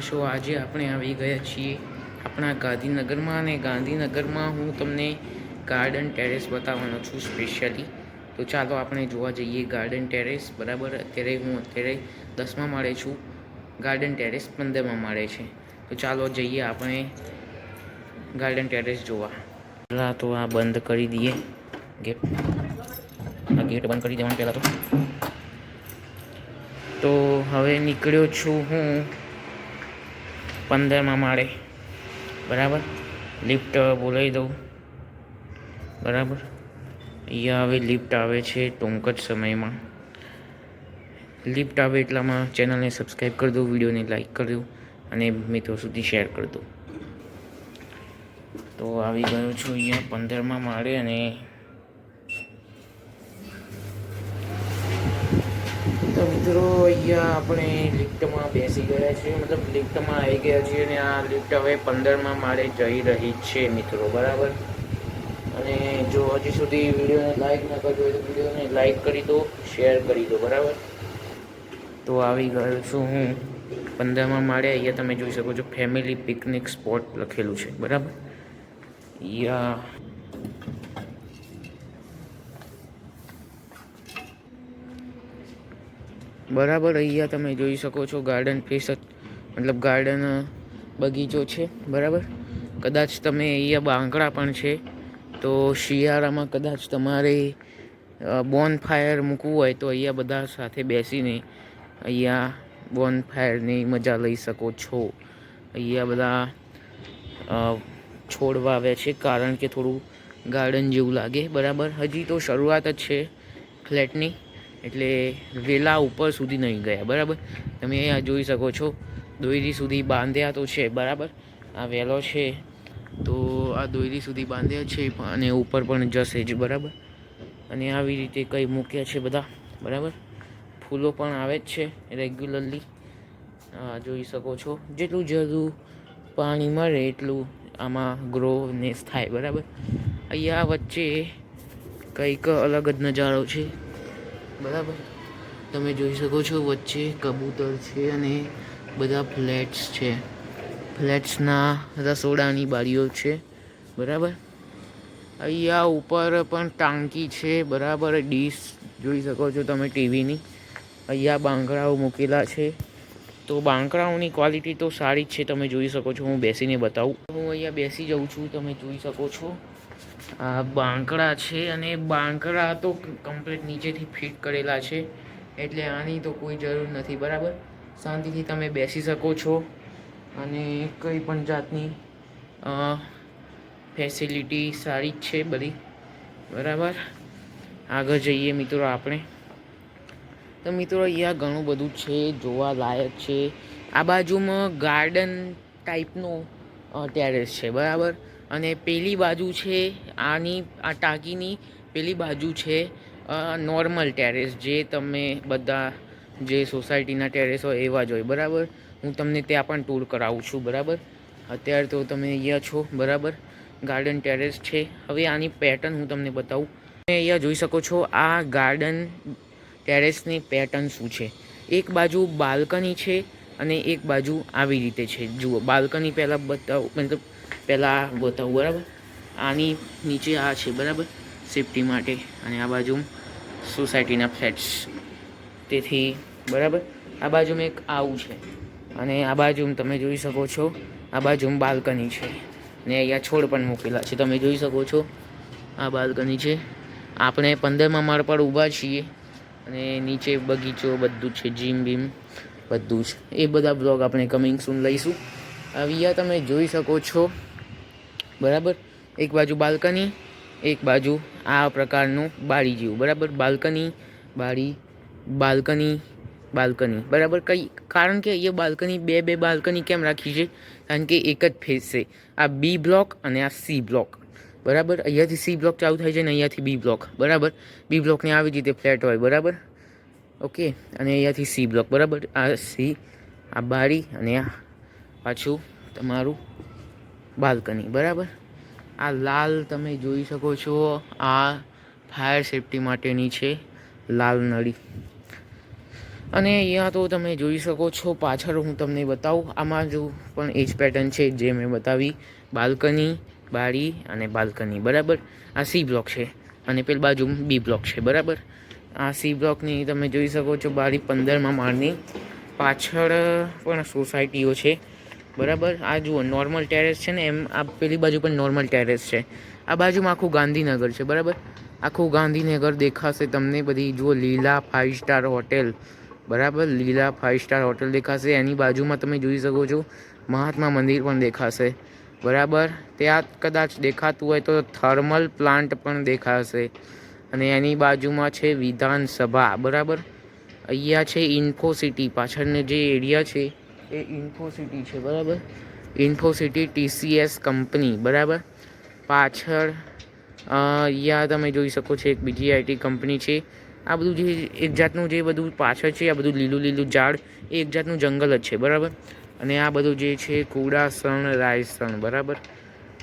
Show આજે આપણે આવી ગયા છીએ આપણા ગાંધીનગરમાં, અને ગાંધીનગરમાં હું તમને ગાર્ડન ટેરેસ બતાવવાનો છું સ્પેશિયલી. તો ચાલો આપણે જોવા જઈએ ગાર્ડન ટેરેસ. બરાબર, અત્યારે 10મા માળે છું, ગાર્ડન ટેરેસ 15મા માળે છે. તો ચાલો જઈએ આપણે ગાર્ડન ટેરેસ જોવા. પહેલાં તો આ બંધ કરી દઈએ ગેટ. આ ગેટ બંધ કરી દેવાનું પહેલાં તો હવે નીકળ્યો છું હું 15મા માળે. બરાબર, લિફ્ટ બોલાવી દઉં. બરાબર, અહીંયા હવે લિફ્ટ આવે છે ટૂંક જ સમયમાં. લિફ્ટ આવે એટલામાં ચેનલને સબસ્ક્રાઈબ કરી દો, વિડીયોને લાઈક કરી દો અને મિત્રો સુધી શેર કરી દો. તો આવી ગયો છું અહીંયા 15મા માળે, અને તો મિત્રો અહીંયા આપણે લિફ્ટમાં બેસી ગયા છીએ, મતલબ લિફ્ટમાં આવી ગયા છીએ, અને આ લિફ્ટ હવે 15મા માળે જઈ રહી છે મિત્રો. બરાબર, અને જો હજી સુધી વિડીયોને લાઈક ના કરજો હોય તો વિડીયોને લાઈક કરી દો, શેર કરી દો. બરાબર, તો આવી ગયો છું હું 15મા માળે. અહીંયા તમે જોઈ શકો છો ફેમિલી પિકનિક સ્પોટ લખેલું છે. બરાબર, બરાબર, અહીંયા તમે જોઈ શકો છો ગાર્ડન પ્લેસ, મતલબ ગાર્ડન બગીચો છે. બરાબર, કદાચ તમે અહીંયા બાંકડા પણ છે, તો શિયાળામાં કદાચ તમારે બોન ફાયર મૂકવું હોય તો અહીંયા બધા સાથે બેસીને અહીંયા બોન ફાયરની મજા લઈ શકો છો. અહીંયા બધા છોડ વાવ્યા છે કારણ કે થોડું ગાર્ડન જેવું લાગે. બરાબર, હજી તો શરૂઆત જ છે ફ્લેટની, એટલે વેલા ઉપર સુધી નહીં ગયા. બરાબર, તમે અહીંયા જોઈ શકો છો દોયડી સુધી બાંધ્યા તો છે. બરાબર, આ વેલો છે તો આ દોયડી સુધી બાંધ્યા છે, અને ઉપર પણ જશે જ. બરાબર, અને આવી રીતે કંઈ મૂક્યા છે બધા. બરાબર, ફૂલો પણ આવે જ છે રેગ્યુલરલી, જોઈ શકો છો. જેટલું જરૂર પાણી મળે એટલું આમાં ગ્રોનેસ થાય. બરાબર, અહીંયા વચ્ચે કંઈક અલગ જ નજારો છે. બરાબર, તમે જોઈ શકો છો વચ્ચે કબૂતર છે અને બધા ફ્લેટ્સ છે. ફ્લેટ્સના રસોડાની બારીઓ છે. બરાબર, અહીંયા ઉપર પણ ટાંકી છે. બરાબર, ડીશ જોઈ શકો છો તમે ટીવીની. અહીંયા બાંકડાઓ મૂકેલા છે, તો બાંકડાઓની ક્વોલિટી તો સારી જ છે. તમે જોઈ શકો છો, હું બેસીને બતાવું. હું અહીંયા બેસી જાઉં છું, તમે જોઈ શકો છો. આ બાંકડા છે, અને બાંકડા તો કમ્પ્લીટ નીચેથી ફિટ કરેલા છે, એટલે આની તો કોઈ જરૂર નથી. બરાબર, શાંતિથી તમે બેસી શકો છો, અને કંઈ પણ જાતની ફેસિલિટી સારી જ છે બધી. બરાબર, આગળ જઈએ મિત્રો આપણે. તો મિત્રો અહીંયા ઘણું બધું છે જોવા લાયક છે. આ બાજુમાં ગાર્ડન ટાઈપનું ટેરેસ છે. બરાબર, અને પેલી બાજુ છે આ ટાંકીની પેલી બાજુ છે નોર્મલ ટેરેસ, જે તમે બધા જે સોસાયટીના ટેરેસ હોય એવા જ હોય. બરાબર, હું તમને ત્યાં પણ ટૂર કરાવું છું. બરાબર, અત્યારે તો તમે અહીંયા છો. બરાબર, ગાર્ડન ટેરેસ છે. હવે આની પેટર્ન હું તમને બતાવું. તમે અહીંયા જોઈ શકો છો આ ગાર્ડન ટેરેસની પેટર્ન શું છે. એક બાજુ બાલ્કની છે અને એક બાજુ આવી રીતે છે. જુઓ, બાલ્કની પહેલાં બતાવું, મતલબ પહેલાં બતાવું. બરાબર, આની નીચે આ છે. બરાબર, સેફટી માટે, અને આ બાજુ સોસાયટીના ફ્લેટ્સ. તેથી બરાબર, આ બાજુમાં એક આવું છે, અને આ બાજુ તમે જોઈ શકો છો આ બાજુ બાલ્કની છે, ને અહીંયા છોડ પણ મૂકેલા છે. તમે જોઈ શકો છો આ બાલ્કની છે. આપણે 15મા માળ પર ઊભા છીએ, અને નીચે બગીચો બધું છે, જીમ બીમ બધું જ. એ બધા બ્લોગ આપણે કમિંગ સૂન લઈશું. અહીંયા તમે જોઈ શકો છો. બરાબર, એક બાજુ બાલ્કની, એક બાજુ આ પ્રકારનું બારી જેવું. બરાબર, બાલ્કની, બારી, બાલ્કની, બાલ્કની. બરાબર, કારણ કે અહીંયા બાલ્કની બે બાલ્કની કેમ રાખી છે? કારણ કે એક જ ફેસ છે. આ બી બ્લોક અને આ સી બ્લોક. બરાબર, અહીંયાથી સી બ્લોક ચાલુ થાય છે ને અહીંયાથી બી બ્લોક. બરાબર, બી બ્લોકને આવી રીતે ફ્લેટ હોય. બરાબર, ઓકે, અને અહીંયાથી સી બ્લોક. બરાબર, આ સી, આ બારી, અને આ પાછું તમારું બાલ્કની. બરાબર, આ લાલ તમે જોઈ શકો છો, આ ફાયર સેફટી માટેની છે લાલ નળી. અને અહીંયા તો તમે જોઈ શકો છો પાછળ હું તમને બતાવું. આમાં જો પણ એ જ પેટર્ન છે જે મેં બતાવી, બાલ્કની, બારી અને બાલ્કની, બરાબર. આ સી બ્લોક છે અને પેલી બાજુ બી બ્લોક છે, બરાબર. આ સી બ્લોકની તમે જોઈ શકો છો બારી 15મા માળની. પાછળ પણ સોસાયટીઓ છે, બરાબર. આ જુઓ નોર્મલ ટેરેસ છે ને, એમ આ પેલી બાજુ પણ નોર્મલ ટેરેસ છે. આ બાજુમાં આખું ગાંધીનગર છે, બરાબર. આખું ગાંધીનગર દેખાશે તમને. બધી જુઓ લીલા 5 સ્ટાર હોટેલ, બરાબર. લીલા 5 સ્ટાર હોટેલ દેખાશે. એની બાજુમાં તમે જોઈ શકો છો મહાત્મા મંદિર પણ દેખાશે, બરાબર. ત્યાં કદાચ દેખાતું હોય તો થર્મલ પ્લાન્ટ પણ દેખાશે. અને એની બાજુમાં છે વિધાનસભા, બરાબર. અહીંયા છે ઇન્ફોસિટી. પાછળનો જે એરિયા છે એ ઇન્ફોસિટી છે, બરાબર. ઇન્ફોસિટી TCS કંપની, બરાબર. પાછળ અહીંયા તમે જોઈ શકો છો એક બીજી IT કંપની છે. આ બધું જે એક જાતનું જે બધું પાછળ છે, આ બધું લીલું લીલું ઝાડ, એ એક જાતનું જંગલ જ છે, બરાબર. અને આ બધું જે છે કુડાસણ રાયસણ, બરાબર.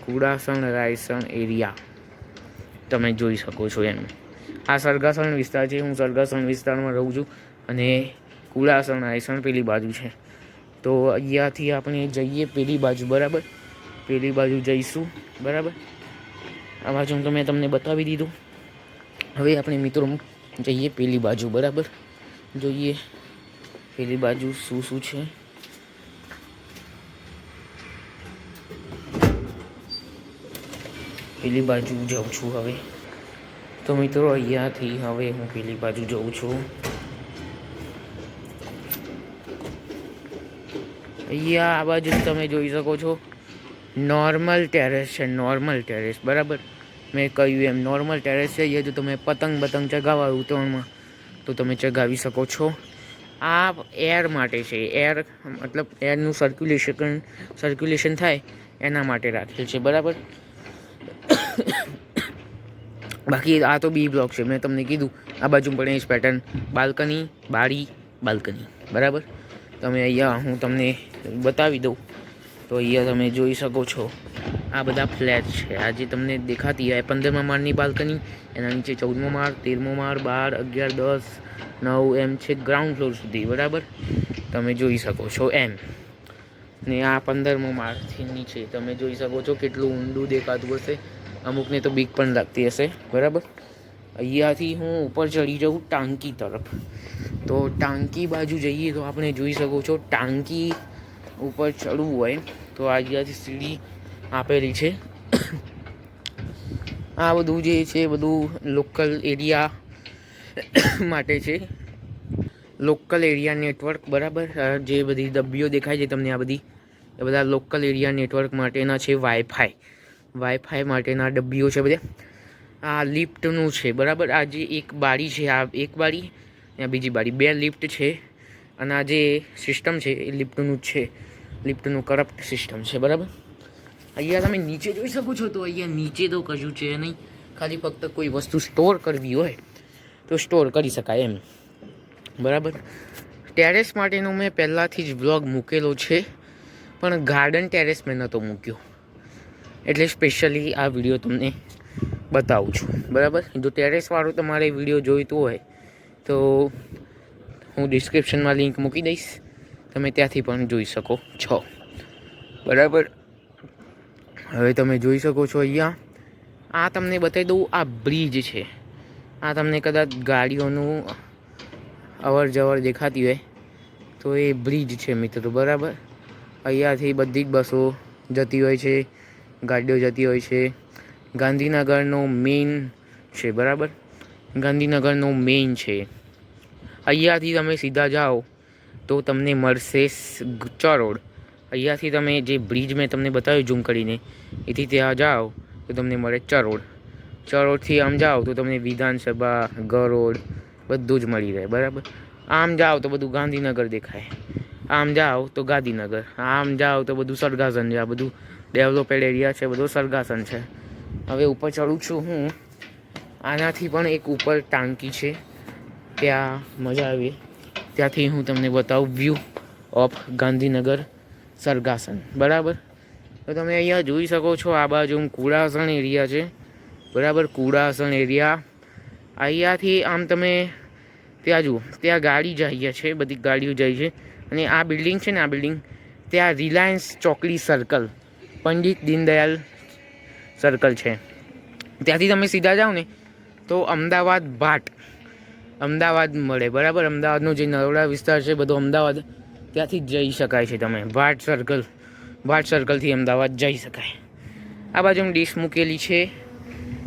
કુડાસણ રાયસણ એરિયા તમે જોઈ શકો છો એમ. આ સરગાસણ વિસ્તાર છે. હું સરગાસણ વિસ્તારમાં રહું છું અને કુડાસણ રાયસણ પેલી બાજુ છે. તો અહીંયાથી આપણે જઈએ પેલી બાજુ, બરાબર. પેલી બાજુ જઈશું, બરાબર. આ બાજુ તો મેં તમને બતાવી દીધું. હવે આપણે મિત્રો જઈએ પેલી બાજુ, બરાબર. જોઈએ પેલી બાજુ શું શું છે. પેલી બાજુ જાઉં છું હવે. તો મિત્રો અહીંયાથી હવે હું પેલી બાજુ જઉં છું. અહીંયા આ બાજુ તમે જોઈ શકો છો નોર્મલ ટેરેસ છે, નોર્મલ ટેરેસ, બરાબર. મેં કહ્યું એમ નોર્મલ ટેરેસ છે. અહીંયા જો તમે પતંગ ચગાવવા ઉત્તરાયણમાં તો તમે ચગાવી શકો છો. આ એર માટે છે. એર મતલબ એરનું સર્ક્યુલેશન થાય એના માટે રાખેલ છે, બરાબર. બાકી આ તો બી બ્લોક છે, મેં તમને કીધું. આ બાજુ પણ એ જ પેટર્ન, બાલ્કની, બારી, બાલ્કની, બરાબર. તમે અહીંયા હું તમને બતાવી દઉં તો અહીંયા તમે જોઈ શકો છો આ બધા ફ્લેટ છે. આ જે તમને દેખાતી હોય 15મા માળની બાલ્કની, એના નીચે 14મો માળ, 13મો માળ, 12, 11, 10, 9 એમ છે ગ્રાઉન્ડ ફ્લોર સુધી, બરાબર. તમે જોઈ શકો છો એમ. ને આ 15મો માળથી નીચે તમે જોઈ શકો છો કેટલું ઊંડું દેખાતું હશે. અમુકને તો બીક પણ લાગતી હશે, બરાબર. અહીંયાથી હું ઉપર ચડી જાઉં ટાંકી તરફ. તો ટાંકી બાજુ જઈએ તો આપણે જોઈ શકો છો ટાંકી ઉપર ચડવું હોય તો અહીંયાથી સીડી આપેલી છે. આ બધું જે છે બધું લોકલ એરિયા માટે છે. લોકલ એરિયા નેટવર્ક, બરાબર. જે બધી ડબ્બીઓ દેખાય છે તમને, આ બધી એ બધા લોકલ એરિયા નેટવર્ક માટેના છે. વાઈફાઈ માટેના ડબ્બીઓ છે બધા. આ લિફ્ટનું છે, બરાબર. આ જે એક બારી છે, આ એક બારી, આ બીજી બારી, 2 લિફ્ટ છે. અને આ જે સિસ્ટમ છે એ લિફ્ટનું જ છે. લિફ્ટનું કરપ્ટ સિસ્ટમ છે, બરાબર. અહીંયા તમે નીચે જોઈ શકો છો. તો અહીંયા નીચે તો કશું છે નહીં, ખાલી ફક્ત કોઈ વસ્તુ સ્ટોર કરવી હોય તો સ્ટોર કરી શકાય એમ, બરાબર. ટેરેસ માટેનો મેં પહેલાંથી જ બ્લોગ મૂકેલો છે, પણ ગાર્ડન ટેરેસ મેં નહોતો મૂક્યો, એટલે સ્પેશિયલી આ વિડીયો તમને બતાવું છું, બરાબર. જો ટેરેસવાળું તમારે વિડીયો જોઈતું હોય તો હું ડિસ્ક્રિપ્શનમાં લિંક મૂકી દઈશ, તમે ત્યાંથી પણ જોઈ શકો છો, બરાબર. હવે તમે જોઈ શકો છો અહીંયા આ તમને બતાવી દઉં. આ બ્રિજ છે. આ તમને કદાચ ગાડીઓનું અવર જવર દેખાતી હોય તો એ બ્રિજ છે મિત્રો, બરાબર. અહીંયાથી બધી જ બસો જતી હોય છે, ગાડીઓ જતી હોય છે. ગાંધીનગરનો મેઇન છે, બરાબર. ગાંધીનગરનો મેઇન છે. અહીંયાથી તમે સીધા જાઓ તો તમને મળશે ચરોડ. અહીંયાથી તમે જે બ્રિજ મેં તમને બતાવ્યું ઝૂમ કરીને, એથી ત્યાં જાઓ તો તમને મળે ચરોડ. ચરોડથી આમ જાઓ તો તમને વિધાનસભા, ગરોડ બધું જ મળી રહે, બરાબર. આમ જાઓ તો બધું ગાંધીનગર દેખાય, આમ જાઓ તો ગાંધીનગર, આમ જાઓ તો બધું સરગાસન છે. આ બધું ડેવલપેડ એરિયા છે, બધું સરગાસન છે. હવે ઉપર ચડું છું હું. આનાથી પણ એક ઉપર ટાંકી છે, ત્યાં મજા આવે. ત્યાંથી હું તમને બતાવું વ્યૂ ઓફ ગાંધીનગર સરગાસન, બરાબર. તો તમે અહીંયા જોઈ શકો છો આ બાજુ કુડાસણ એરિયા છે, બરાબર. કુડાસણ એરિયા અહીંયાથી આમ તમે ત્યાં જુઓ, ત્યાં ગાડી જાય છે, બધી ગાડીઓ જાય છે. અને આ બિલ્ડિંગ છે ને, આ બિલ્ડિંગ ત્યાં રિલાયન્સ ચોકડી સર્કલ, પંડિત દીનદયાલ સર્કલ છે. ત્યાંથી તમે સીધા જાઓ ને તો અમદાવાદ અમદાવાદ મળે, બરાબર. અમદાવાદનો જે નરોડા વિસ્તાર છે બધો અમદાવાદ, ત્યાંથી જ જઈ શકાય છે. તમે ભાટ સર્કલથી અમદાવાદ જઈ શકાય. આ બાજુ ડીશ મૂકેલી છે.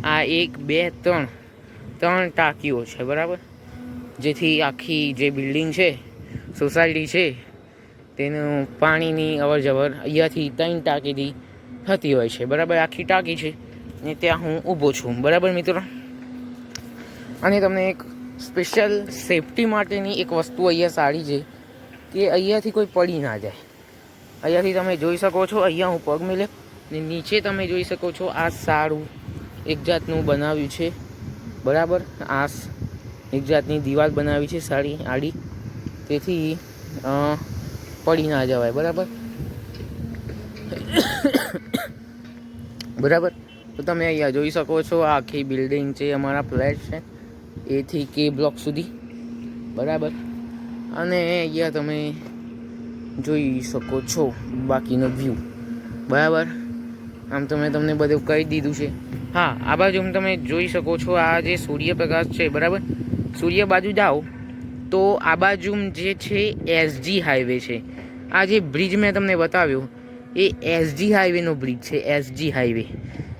આ 1 2 3 ટાંકીઓ છે, બરાબર. જેથી આખી જે બિલ્ડિંગ છે, સોસાયટી છે, તેનું પાણીની અવર જવર અહીંયાથી 3 ટાંકીથી થતી હોય છે, બરાબર. આખી ટાંકી છે ને ત્યાં હું ઊભો છું, બરાબર મિત્રો. અને તમને એક સ્પેશિયલ સેફટી માટેની એક વસ્તુ અહીંયા સારી છે કે અહીંયાથી કોઈ પડી ના જાય. અહીંયાથી તમે જોઈ શકો છો, અહીંયા હું પગ મેલ્યો ને નીચે તમે જોઈ શકો છો. આ સારું એક જાતનું બનાવ્યું છે, બરાબર. આ એક જાતની દિવાલ બનાવી છે સારી આડી, તેથી પડી ના જવાય, બરાબર. બરાબર. તો તમે અહીંયા જોઈ શકો છો આ આખી બિલ્ડિંગ છે, અમારા ફ્લેટ છે A થી K બ્લોક સુધી, બરાબર. અને અહીંયા તમે જોઈ શકો છો બાકીનો વ્યૂ, બરાબર. આમ તો મેં તમને બધું કહી દીધું છે. હા, આ બાજુ તમે જોઈ શકો છો આ જે સૂર્યપ્રકાશ છે, બરાબર. સૂર્ય બાજુ જાઓ તો આ બાજુ જે છે SG હાઈવે છે. આ જે બ્રિજ મેં તમને બતાવ્યો એ SG હાઈવેનો બ્રિજ છે, SG હાઈવે.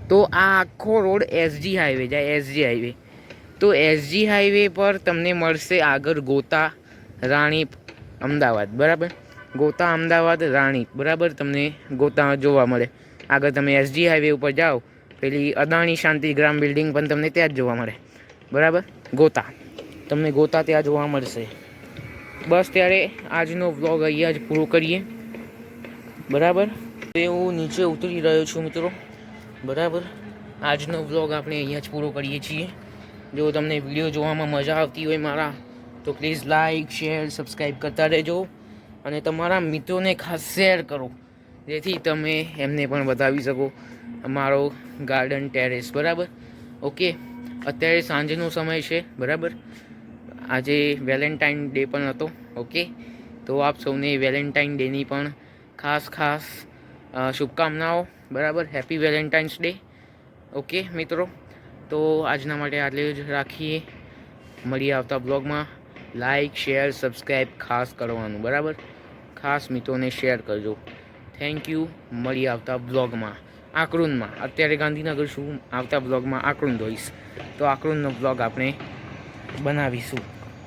તો આ આખો રોડ SG હાઈવે જાય, SG હાઈવે. તો SG હાઈવે પર તમને મળશે આગળ ગોતા, રાણીપ, અમદાવાદ, બરાબર. ગોતા, અમદાવાદ, રાણીપ, બરાબર. તમને ગોતા જોવા મળે. આગળ તમે SG હાઈવે ઉપર જાઓ, પેલી અદાણી શાંતિગ્રામ બિલ્ડિંગ પણ તમને ત્યાં જ જોવા મળે, બરાબર. ગોતા તમને ત્યાં જોવા મળશે. બસ ત્યારે આજનો વ્લોગ અહીંયા જ પૂરો કરીએ, બરાબર. હું નીચે ઉતરી રહ્યો છું મિત્રો, બરાબર. આજનો વ્લોગ આપણે અહીંયા જ પૂરો કરીએ છીએ. જો તમને વિડીયો જોવામાં મજા આવતી હોય મારા, તો પ્લીઝ લાઇક, શેર, સબસ્ક્રાઈબ કરતા રહેજો. અને તમારા મિત્રોને ખાસ શેર કરો, જેથી તમે એમને પણ બતાવી શકો અમારો ગાર્ડન ટેરેસ, બરાબર. ઓકે, અત્યારે સાંજનો સમય છે, બરાબર. આજે વેલેન્ટાઇન ડે પણ હતો, ઓકે. તો આપ સૌને વેલેન્ટાઇન ડેની પણ ખાસ શુભકામનાઓ, બરાબર. હેપી વેલેન્ટાઇન્સ ડે, ઓકે મિત્રો. તો આજના માટે આટલે જ રાખીએ. મળીએ આવતા બ્લોગમાં. લાઇક, શેર, સબસ્ક્રાઈબ ખાસ કરવાનું, બરાબર. ખાસ મિત્રોને શેર કરજો. Thank you. મળીએ આવતા બ્લોગમાં, આકૃંદમાં. અત્યારે ગાંધીનગર છું, આવતા બ્લોગમાં આકૃંદ હોઈશ, તો આકૃંદનો બ્લોગ આપણે બનાવીશું.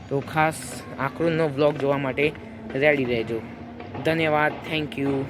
તો ખાસ આકૃંદનો બ્લોગ જોવા માટે રેડી રહેજો. ધન્યવાદ. Thank you.